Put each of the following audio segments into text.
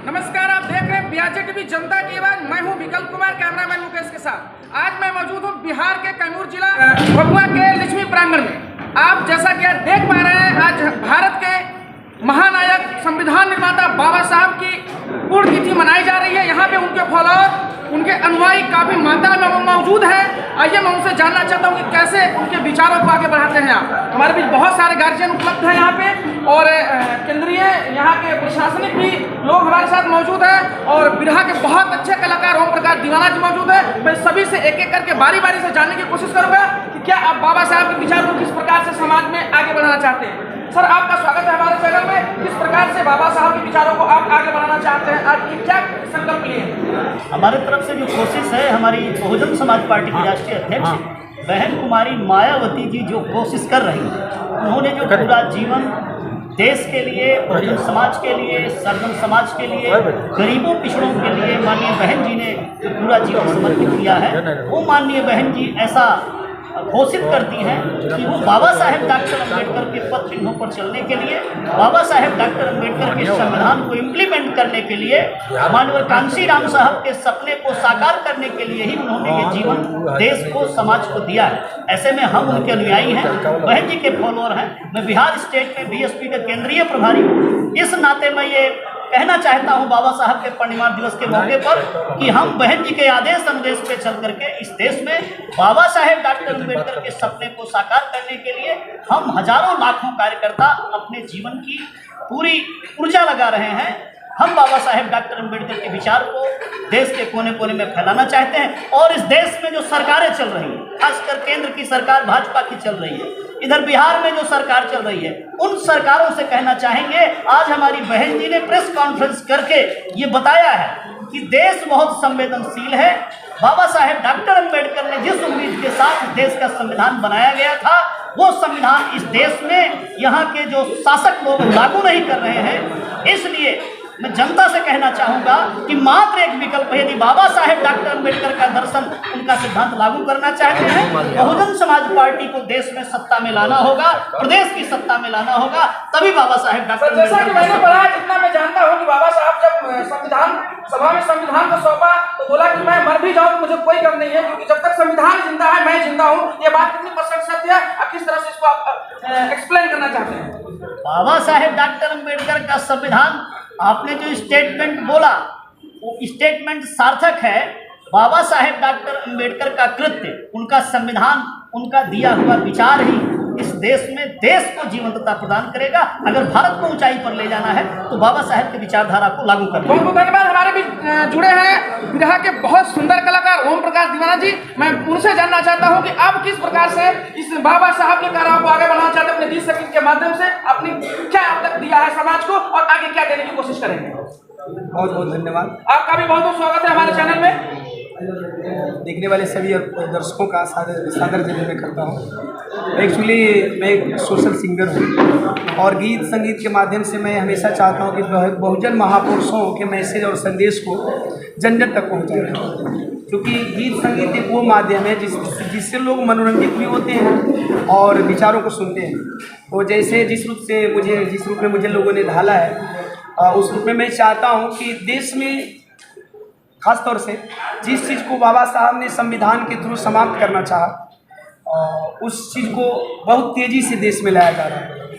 नमस्कार, आप देख रहे हैं बीआरजे टीवी जनता की आवाज। मैं हूं विकल्प कुमार, कैमरामैन मुकेश के साथ। आज मैं मौजूद हूं बिहार के कैमूर जिला भभुआ के लक्ष्मी प्रांगण में। आप जैसा कि आप देख पा रहे हैं, आज भारत के महानायक संविधान निर्माता बाबा साहब की पुण्यतिथि मनाई जा रही है। यहाँ पे उनके फॉलोअर, उनके अनुयायी काफी मात्रा में मौजूद है। आइए मैं उनसे जानना चाहता हूँ कि कैसे उनके विचारों को आगे बढ़ाते हैं आप। हमारे बीच बहुत सारे गार्जियन उपलब्ध हैं यहाँ पे, और केंद्रीय यहाँ के प्रशासनिक भी लोग हमारे साथ मौजूद हैं, और बिरहा के बहुत अच्छे कलाकार ओम प्रकाश दीवाना जी मौजूद है। मैं सभी से एक एक करके बारी बारी से जानने की कोशिश करूँगा कि क्या आप बाबा साहब के विचार को किस प्रकार से समाज में आगे बढ़ाना चाहते हैं। सर, आपका स्वागत है हमारे चैनल में। किस प्रकार से बाबा साहब के विचारों को आप आगे बढ़ाना चाहते हैं, आज क्या संकल्प लिए हैं? हमारे तरफ से जो कोशिश है, हमारी बहुजन समाज पार्टी की राष्ट्रीय अध्यक्ष बहन कुमारी मायावती जी जो कोशिश कर रही हैं, उन्होंने जो पूरा जीवन देश के लिए, बहुजन समाज के लिए, सर्वजन समाज के लिए, गरीबों पिछड़ों के लिए माननीय बहन जी ने जो पूरा जीवन समर्पित किया है, वो माननीय बहन जी ऐसा घोषित करती हैं कि वो बाबा साहेब डॉक्टर अम्बेडकर के पथ चिन्हों पर चलने के लिए, बाबा साहेब डॉक्टर अम्बेडकर के संविधान को इम्प्लीमेंट करने के लिए, माननीय कांशी राम साहब के सपने को साकार करने के लिए ही उन्होंने ये जीवन देश को, समाज को दिया है। ऐसे में हम उनके अनुयायी हैं, बहन जी के फॉलोअर हैं। मैं बिहार स्टेट में बीएसपी का केंद्रीय प्रभारी हूँ। इस नाते मैं ये कहना चाहता हूं बाबा साहब के परिनिर्वाण दिवस के मौके पर कि हम बहन जी के आदेश अनुदेश पे चल करके इस देश में बाबा साहेब डॉक्टर अम्बेडकर के सपने को साकार करने के लिए हम हजारों लाखों कार्यकर्ता अपने जीवन की पूरी ऊर्जा लगा रहे हैं। हम बाबा साहेब डॉक्टर अम्बेडकर के विचार को देश के कोने कोने में फैलाना चाहते हैं, और इस देश में जो सरकारें चल रही हैं, खासकर केंद्र की सरकार भाजपा की चल रही है, इधर बिहार में जो सरकार चल रही है, उन सरकारों से कहना चाहेंगे, आज हमारी बहन जी ने प्रेस कॉन्फ्रेंस करके ये बताया है कि देश बहुत संवेदनशील है। बाबा साहेब डॉक्टर अम्बेडकर ने जिस उम्मीद के साथ देश का संविधान बनाया गया था, वो संविधान इस देश में यहाँ के जो शासक लोग लागू नहीं कर रहे हैं। इसलिए मैं जनता से कहना चाहूँगा कि मात्र एक विकल्प है, यदि बाबा साहेब डॉक्टर अम्बेडकर का दर्शन, उनका सिद्धांत लागू करना चाहते हैं, बहुजन समाज पार्टी को देश में सत्ता में लाना होगा, प्रदेश की सत्ता में लाना होगा, तभी बाबा साहेब डॉक्टर जैसा कि मैंने पढ़ा, जितना मैं जानता हूँ कि बाबा साहब जब संविधान सभा में संविधान को सौंपा तो बोला कि मैं मर भी जाऊँ मुझे कोई गम नहीं है, क्योंकि जब तक संविधान जिंदा है मैं जिंदा हूँ। ये बात कितनी % सत्य है? आप किस तरह से इसको आप एक्सप्लेन करना चाहते हैं? बाबा साहेब डॉक्टर अम्बेडकर का संविधान, आपने जो स्टेटमेंट बोला वो स्टेटमेंट सार्थक है। बाबा साहेब डॉक्टर अम्बेडकर का कृत्य, उनका संविधान, उनका दिया हुआ विचार ही इस देश में देश को जीवंतता प्रदान करेगा। अगर भारत को ऊंचाई पर ले जाना है तो बाबा साहेब की विचारधारा को लागू करना। बहुत बहुत धन्यवाद। हमारे बीच जुड़े हैं बिरहा के बहुत सुंदर कलाकार ओम प्रकाश दीवाना जी। मैं उनसे जानना चाहता हूं कि आप किस प्रकार से इस बाबा साहब के कार्यों को आगे बढ़ाना चाहते हैं, अपने गीत संगीत के माध्यम से आपने क्या अब तक दिया है समाज को, और आगे क्या देने की कोशिश करेंगे? बहुत बहुत धन्यवाद। आपका भी बहुत बहुत स्वागत है हमारे चैनल में। देखने वाले सभी दर्शकों का सादर जल्दी मैं करता हूँ। एक्चुअली मैं एक सोशल सिंगर हूँ, और गीत संगीत के माध्यम से मैं हमेशा चाहता हूँ कि बहुजन महापुरुषों के मैसेज और संदेश को जन जन तक पहुँचाएं, क्योंकि गीत संगीत एक वो माध्यम है जिससे लोग मनोरंजित भी होते हैं और विचारों को सुनते हैं। तो जैसे जिस रूप में मुझे लोगों ने ढाला है, उस रूप में मैं चाहता हूँ कि देश में खास तौर से जिस चीज़ को बाबा साहब ने संविधान के थ्रू समाप्त करना चाहा, उस चीज़ को बहुत तेज़ी से देश में लाया जा रहा है,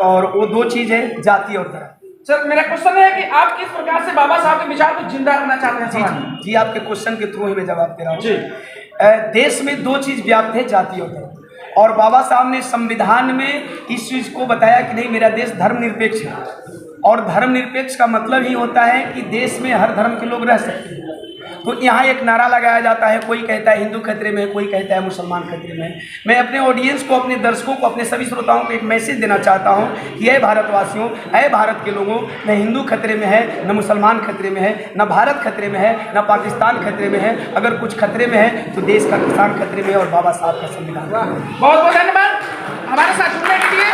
और वो दो चीज़ है, जाति और धर्म। सर, मेरा क्वेश्चन है कि आप किस प्रकार से बाबा साहब के विचार को जिंदा रखना चाहते हैं? जी, आपके क्वेश्चन के थ्रू ही मैं जवाब दे रहा हूँ। देश में दो चीज़ व्याप्त है, जाति और धर्म, और बाबा साहब ने संविधान में इस चीज़ को बताया कि नहीं, मेरा देश धर्मनिरपेक्ष है, और धर्मनिरपेक्ष का मतलब ही होता है कि देश में हर धर्म के लोग रह सकते हैं। तो यहाँ एक नारा लगाया जाता है, कोई कहता है हिंदू खतरे में है, कोई कहता है मुसलमान खतरे में है। मैं अपने ऑडियंस को, अपने दर्शकों को, अपने सभी श्रोताओं को एक मैसेज देना चाहता हूँ कि ऐ भारतवासियों, ऐ भारत के लोगों, न हिंदू खतरे में है, न मुसलमान खतरे में है, न भारत खतरे में है, न पाकिस्तान खतरे में है। अगर कुछ खतरे में है तो देश का किसान खतरे में है, और बाबा साहब का संविधान। बहुत बहुत धन्यवाद हमारे साथ जुड़ने के लिए।